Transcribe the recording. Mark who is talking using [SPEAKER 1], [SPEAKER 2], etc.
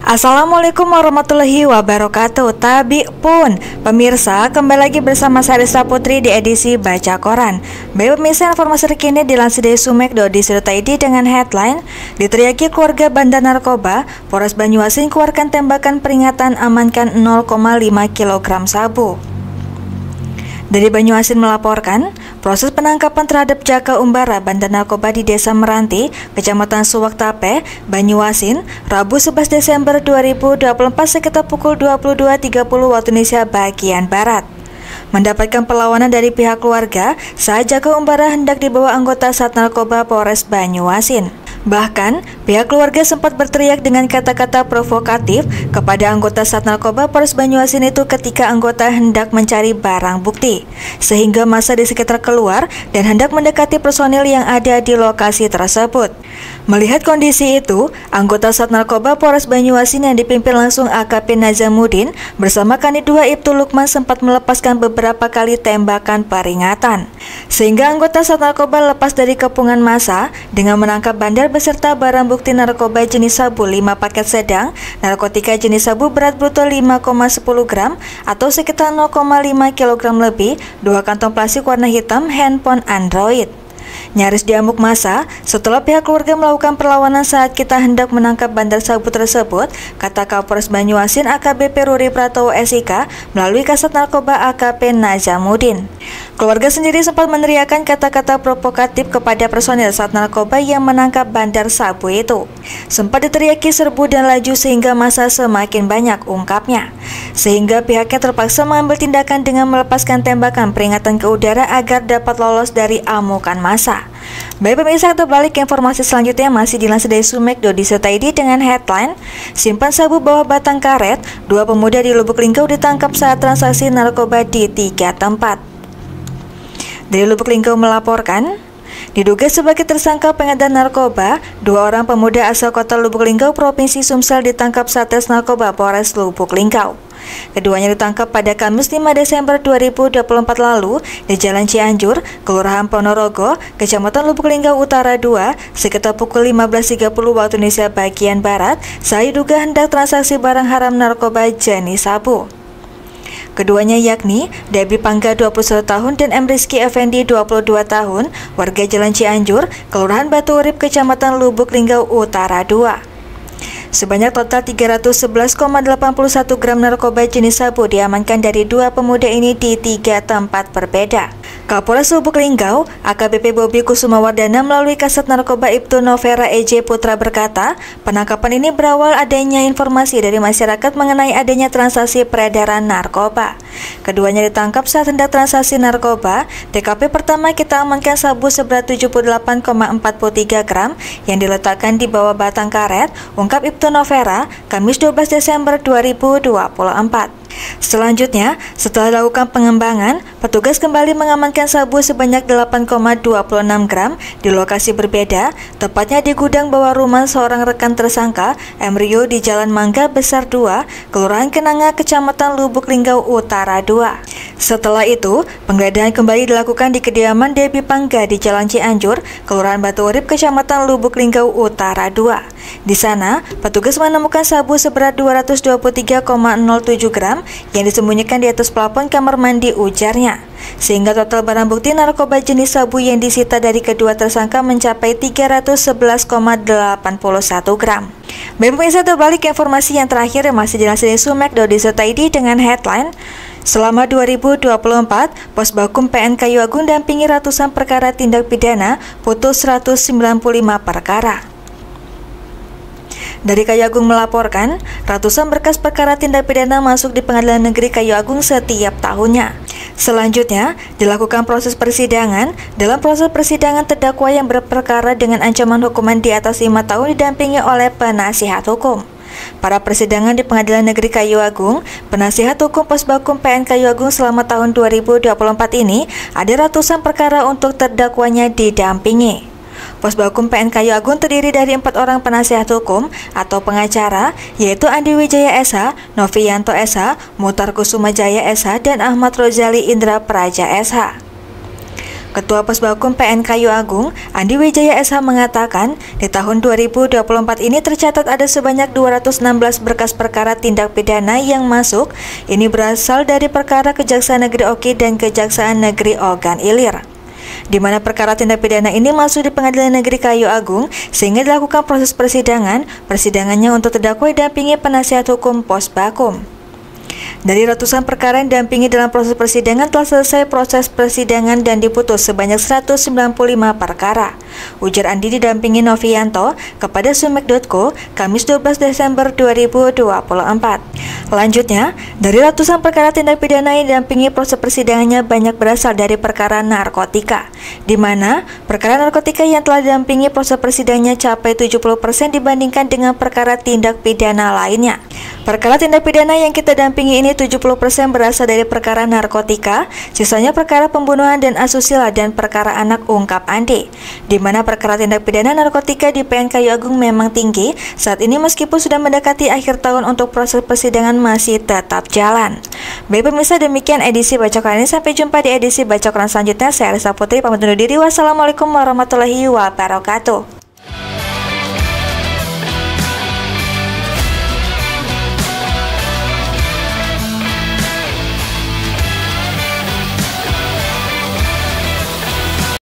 [SPEAKER 1] Assalamualaikum warahmatullahi wabarakatuh. Tabi pun pemirsa, kembali lagi bersama saya Rizla Putri di edisi Baca Koran. Baik pemirsa, informasi terkini dilansir dari sumek.id dengan headline: Diteriaki keluarga bandar narkoba, Polres Banyuasin keluarkan tembakan peringatan amankan 0,5 kg sabu. Dari Banyuasin melaporkan, proses penangkapan terhadap Jaka Umbara, bandar narkoba di Desa Meranti, Kecamatan Suwak Tape, Banyuasin, Rabu 11 Desember 2024 sekitar pukul 22.30 waktu Indonesia bagian Barat. Mendapatkan perlawanan dari pihak keluarga saat Jaka Umbara hendak dibawa anggota Sat Narkoba Polres Banyuasin. Bahkan, pihak keluarga sempat berteriak dengan kata-kata provokatif kepada anggota Sat Narkoba Polres Banyuasin itu ketika anggota hendak mencari barang bukti, sehingga massa di sekitar keluar dan hendak mendekati personil yang ada di lokasi tersebut. Melihat kondisi itu, anggota Sat Narkoba Polres Banyuasin yang dipimpin langsung AKP Nazamuddin bersama Kanit 2 Ibtu Lukman sempat melepaskan beberapa kali tembakan peringatan, sehingga anggota Sat Narkoba lepas dari kepungan massa dengan menangkap bandar beserta barang bukti narkoba jenis sabu 5 paket sedang, narkotika jenis sabu berat bruto 5,10 gram atau sekitar 0,5 kg lebih, 2 kantong plastik warna hitam, handphone Android. Nyaris diamuk massa setelah pihak keluarga melakukan perlawanan saat kita hendak menangkap bandar sabu tersebut, kata Kapolres Banyuasin AKBP Ruri Pratowo SIK melalui Kasat Narkoba AKP Nazamuddin. Keluarga sendiri sempat meneriakkan kata-kata provokatif kepada personil Sat Narkoba yang menangkap bandar sabu itu. Sempat diteriaki serbu dan laju sehingga massa semakin banyak, ungkapnya. Sehingga pihaknya terpaksa mengambil tindakan dengan melepaskan tembakan peringatan ke udara agar dapat lolos dari amukan massa. Baik pemirsa, terbalik informasi selanjutnya masih dilansir dari sumek.id dengan headline: Simpan sabu bawah batang karet, 2 pemuda di Lubuk Linggau ditangkap saat transaksi narkoba di 3 tempat. Dari Lubuk Linggau melaporkan, diduga sebagai tersangka pengedar narkoba, 2 orang pemuda asal kota Lubuk Linggau, Provinsi Sumsel ditangkap Satres Narkoba Polres Lubuk Linggau. Keduanya ditangkap pada Kamis 5 Desember 2024 lalu di Jalan Cianjur, Kelurahan Ponorogo, Kecamatan Lubuk Linggau Utara 2, sekitar pukul 15.30 waktu Indonesia bagian Barat, saat diduga hendak transaksi barang haram narkoba jenis sabu. Keduanya yakni Debbie Pangga 21 tahun dan M. Rizky Effendi 22 tahun, warga Jalan Cianjur, Kelurahan Batu Urip, Kecamatan Lubuk Linggau Utara 2. Sebanyak total 311,81 gram narkoba jenis sabu diamankan dari 2 pemuda ini di 3 tempat berbeda. Kapolres Lubuk Linggau, AKBP Bobi Kusumawardana melalui Kasat Narkoba Ibtu Novera EJ Putra berkata, penangkapan ini berawal adanya informasi dari masyarakat mengenai adanya transaksi peredaran narkoba. Keduanya ditangkap saat hendak transaksi narkoba. TKP pertama kita amankan sabu seberat 78,43 gram yang diletakkan di bawah batang karet, ungkap Ibtu Novera, Kamis 12 Desember 2024. Selanjutnya, setelah dilakukan pengembangan, petugas kembali mengamankan sabu sebanyak 8,26 gram di lokasi berbeda, tepatnya di gudang bawah rumah seorang rekan tersangka, M. Rio di Jalan Mangga Besar 2, Kelurahan Kenanga, Kecamatan Lubuk Linggau Utara 2. Setelah itu, penggeledahan kembali dilakukan di kediaman Debbie Pangga di Jalan Cianjur, Kelurahan Batu Urip, Kecamatan Lubuk Linggau Utara 2. Di sana, petugas menemukan sabu seberat 223,07 gram yang disembunyikan di atas plafon kamar mandi, ujarnya. Sehingga total barang bukti narkoba jenis sabu yang disita dari kedua tersangka mencapai 311,81 gram. Baik pemirsa, terbalik informasi yang terakhir yang masih dilansir dari sumek.id dengan headline: Selama 2024, Pos Bakum PN Kayu Agung dampingi ratusan perkara tindak pidana, putus 195 perkara. Dari Kayu Agung melaporkan, ratusan berkas perkara tindak pidana masuk di Pengadilan Negeri Kayu Agung setiap tahunnya. Selanjutnya, dilakukan proses persidangan. Dalam proses persidangan, terdakwa yang berperkara dengan ancaman hukuman di atas 5 tahun didampingi oleh penasihat hukum. Pada persidangan di Pengadilan Negeri Kayu Agung, penasihat hukum Pos Bakum PN Kayu Agung selama tahun 2024 ini, ada ratusan perkara untuk terdakwanya didampingi. Pos Bakum PN Kayu Agung terdiri dari 4 orang penasihat hukum atau pengacara, yaitu Andi Wijaya SH, Novianto SH, Mutar Kusuma Jaya SH, dan Ahmad Rozali Indra Praja SH. Ketua Posbakum PN Kayu Agung, Andi Wijaya SH mengatakan, di tahun 2024 ini tercatat ada sebanyak 216 berkas perkara tindak pidana yang masuk. Ini berasal dari perkara Kejaksaan Negeri Oki dan Kejaksaan Negeri Ogan Ilir, di mana perkara tindak pidana ini masuk di Pengadilan Negeri Kayu Agung sehingga dilakukan proses persidangannya untuk terdakwa didampingi penasihat hukum Posbakum. Dari ratusan perkara yang didampingi dalam proses persidangan telah selesai proses persidangan dan diputus sebanyak 195 perkara. Ujar Andi didampingi Novianto kepada Sumek.co Kamis 12 Desember 2024. Lanjutnya, dari ratusan perkara tindak pidana yang didampingi proses persidangannya banyak berasal dari perkara narkotika, di mana perkara narkotika yang telah didampingi proses persidangannya capai 70% dibandingkan dengan perkara tindak pidana lainnya. Perkara tindak pidana yang kita dampingi ini 70% berasal dari perkara narkotika, sisanya perkara pembunuhan dan asusila dan perkara anak, ungkap Andi. Di mana perkara tindak pidana narkotika di PN Kayu Agung memang tinggi saat ini meskipun sudah mendekati akhir tahun untuk proses persidangan masih tetap jalan. Baik pemirsa, demikian edisi Baca Koran ini. Sampai jumpa di edisi Baca Koran selanjutnya. Saya Arisa Putri pamit undur diri. Wassalamualaikum warahmatullahi wabarakatuh.